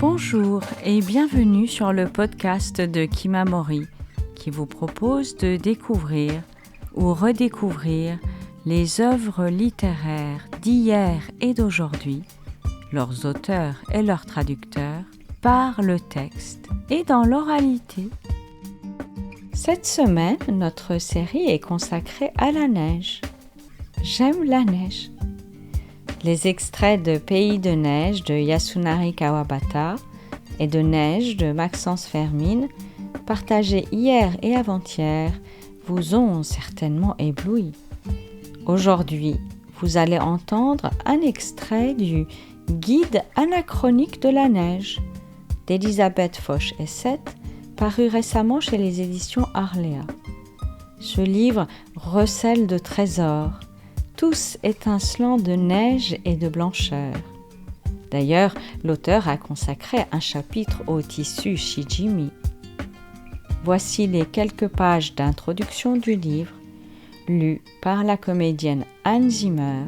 Bonjour et bienvenue sur le podcast de Kimamori qui vous propose de découvrir ou redécouvrir les œuvres littéraires d'hier et d'aujourd'hui, leurs auteurs et leurs traducteurs, par le texte et dans l'oralité. Cette semaine, notre série est consacrée à la neige. J'aime la neige. Les extraits de Pays de neige de Yasunari Kawabata et de Neige de Maxence Fermine, partagés hier et avant-hier, vous ont certainement ébloui. Aujourd'hui, vous allez entendre un extrait du Guide anachronique de la neige d'Elisabeth Foch-Essett, paru récemment chez les éditions Arléa. Ce livre recèle de trésors, tous étincelants de neige et de blancheur. D'ailleurs, l'auteur a consacré un chapitre au tissu Shijimi. Voici les quelques pages d'introduction du livre, lues par la comédienne Anne Zimmer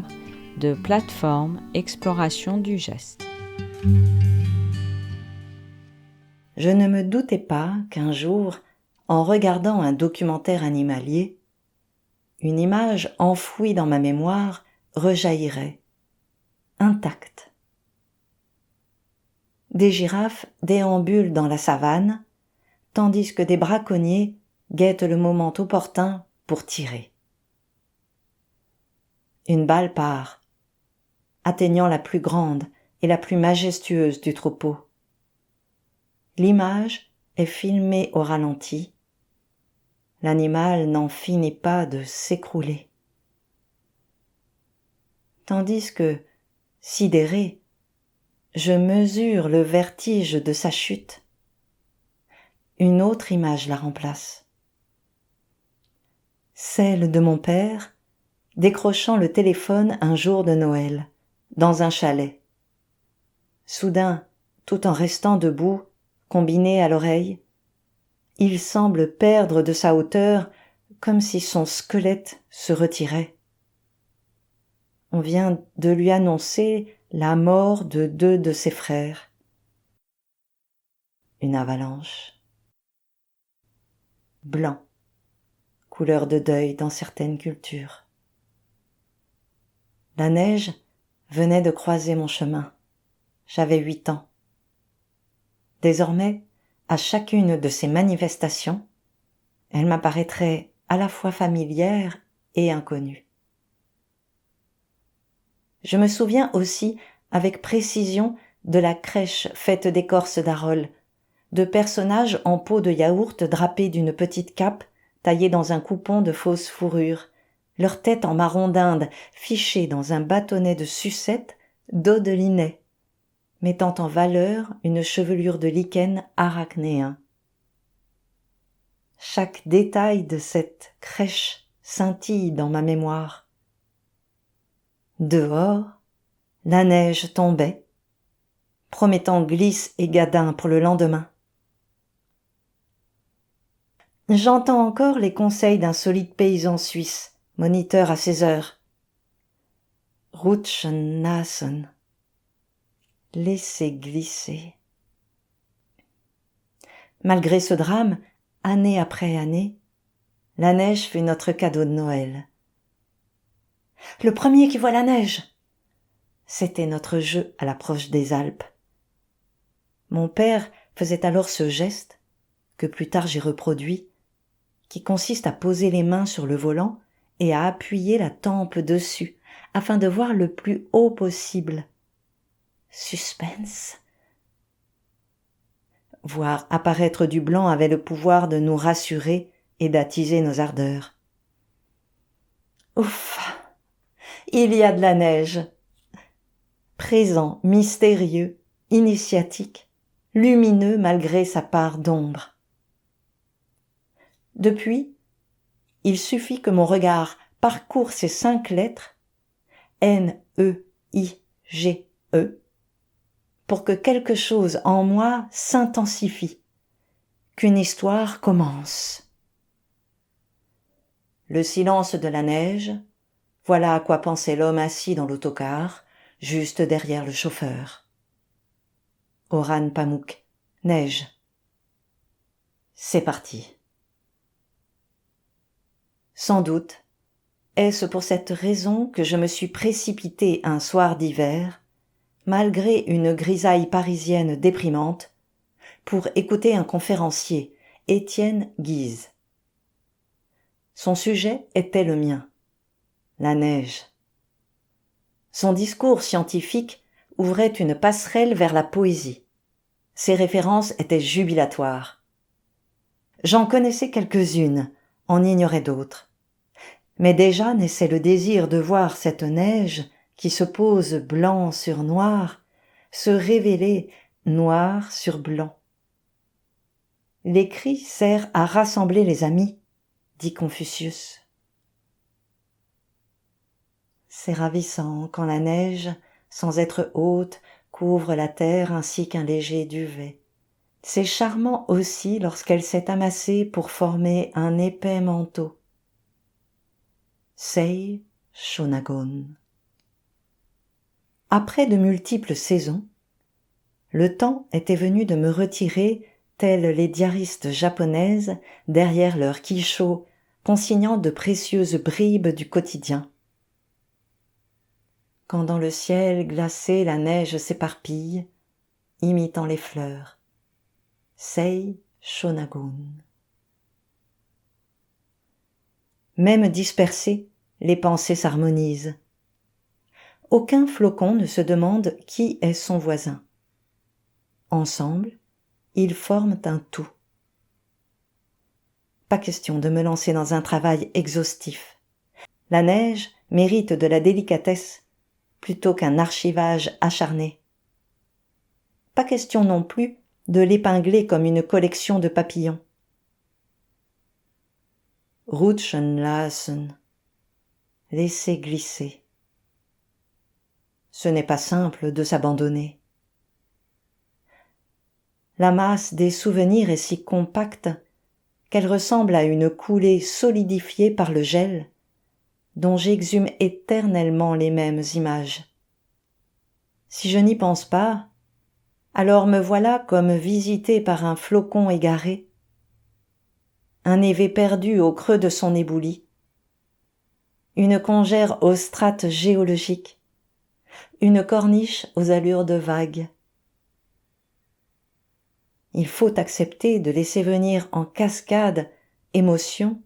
de Plateforme Exploration du Geste. Je ne me doutais pas qu'un jour, en regardant un documentaire animalier, une image enfouie dans ma mémoire rejaillirait, intacte. Des girafes déambulent dans la savane, tandis que des braconniers guettent le moment opportun pour tirer. Une balle part, atteignant la plus grande et la plus majestueuse du troupeau. L'image est filmée au ralenti. L'animal n'en finit pas de s'écrouler. Tandis que, sidéré, je mesure le vertige de sa chute. Une autre image la remplace. Celle de mon père, décrochant le téléphone un jour de Noël, dans un chalet. Soudain, tout en restant debout, combiné à l'oreille, il semble perdre de sa hauteur comme si son squelette se retirait. On vient de lui annoncer la mort de 2 de ses frères. Une avalanche. Blanc, couleur de deuil dans certaines cultures. La neige venait de croiser mon chemin. J'avais 8 ans. Désormais, à chacune de ces manifestations, elle m'apparaîtrait à la fois familière et inconnue. Je me souviens aussi avec précision de la crèche faite d'écorce d'arole, de personnages en peau de yaourt drapés d'une petite cape taillée dans un coupon de fausse fourrure, leur tête en marron d'Inde fichée dans un bâtonnet de sucette d'eau de linet, mettant en valeur une chevelure de lichen arachnéen. Chaque détail de cette crèche scintille dans ma mémoire. Dehors, la neige tombait, promettant glisse et gadin pour le lendemain. J'entends encore les conseils d'un solide paysan suisse, moniteur à 16 heures. Rutschen lassen. Laissez glisser. Malgré ce drame, année après année, la neige fut notre cadeau de Noël. Le premier qui voit la neige, c'était notre jeu à l'approche des Alpes. Mon père faisait alors ce geste, que plus tard j'ai reproduit, qui consiste à poser les mains sur le volant et à appuyer la tempe dessus, afin de voir le plus haut possible. Suspense. Voir apparaître du blanc avait le pouvoir de nous rassurer et d'attiser nos ardeurs. Ouf! Il y a de la neige. Présent, mystérieux, initiatique, lumineux malgré sa part d'ombre. Depuis, il suffit que mon regard parcourt ces 5 lettres, N-E-I-G-E, pour que quelque chose en moi s'intensifie, qu'une histoire commence. Le silence de la neige, voilà à quoi pensait l'homme assis dans l'autocar, juste derrière le chauffeur. Orhan Pamuk, neige. C'est parti. Sans doute, est-ce pour cette raison que je me suis précipitée un soir d'hiver, malgré une grisaille parisienne déprimante, pour écouter un conférencier, Étienne Guise. Son sujet était le mien, la neige. Son discours scientifique ouvrait une passerelle vers la poésie. Ses références étaient jubilatoires. J'en connaissais quelques-unes, en ignorais d'autres. Mais déjà naissait le désir de voir cette neige qui se pose blanc sur noir, se révéler noir sur blanc. L'écrit sert à rassembler les amis, dit Confucius. C'est ravissant quand la neige, sans être haute, couvre la terre ainsi qu'un léger duvet. C'est charmant aussi lorsqu'elle s'est amassée pour former un épais manteau. Sei Shonagon. Après de multiples saisons, le temps était venu de me retirer, telles les diaristes japonaises, derrière leur kisho, consignant de précieuses bribes du quotidien. Quand dans le ciel glacé la neige s'éparpille, imitant les fleurs. Sei Shonagon. Même dispersées, les pensées s'harmonisent. Aucun flocon ne se demande qui est son voisin. Ensemble, ils forment un tout. Pas question de me lancer dans un travail exhaustif. La neige mérite de la délicatesse plutôt qu'un archivage acharné. Pas question non plus de l'épingler comme une collection de papillons. Rutschen lassen, laisser glisser. Ce n'est pas simple de s'abandonner. La masse des souvenirs est si compacte qu'elle ressemble à une coulée solidifiée par le gel, dont j'exhume éternellement les mêmes images. Si je n'y pense pas, alors me voilà comme visité par un flocon égaré, un névé perdu au creux de son éboulis, une congère aux strates géologiques, une corniche aux allures de vagues. Il faut accepter de laisser venir en cascade émotion,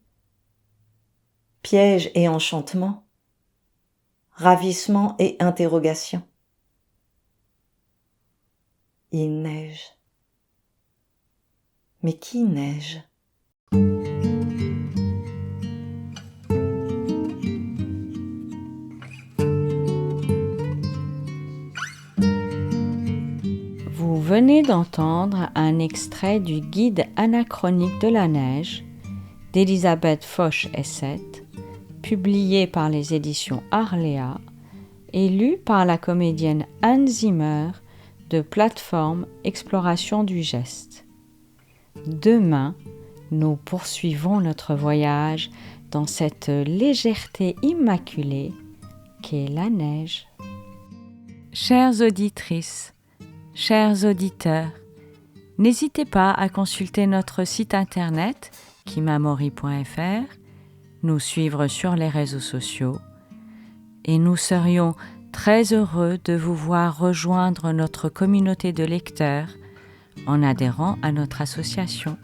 piège et enchantement, ravissement et interrogation. Il neige. Mais qui neige ? Vous venez d'entendre un extrait du Guide anachronique de la neige d'Elisabeth Foch-Essett, publié par les éditions Arléa et lu par la comédienne Anne Zimmer de Plateforme Exploration du Geste. Demain, nous poursuivons notre voyage dans cette légèreté immaculée qu'est la neige. Chères auditrices, chers auditeurs, n'hésitez pas à consulter notre site internet kimamori.fr, nous suivre sur les réseaux sociaux et nous serions très heureux de vous voir rejoindre notre communauté de lecteurs en adhérant à notre association.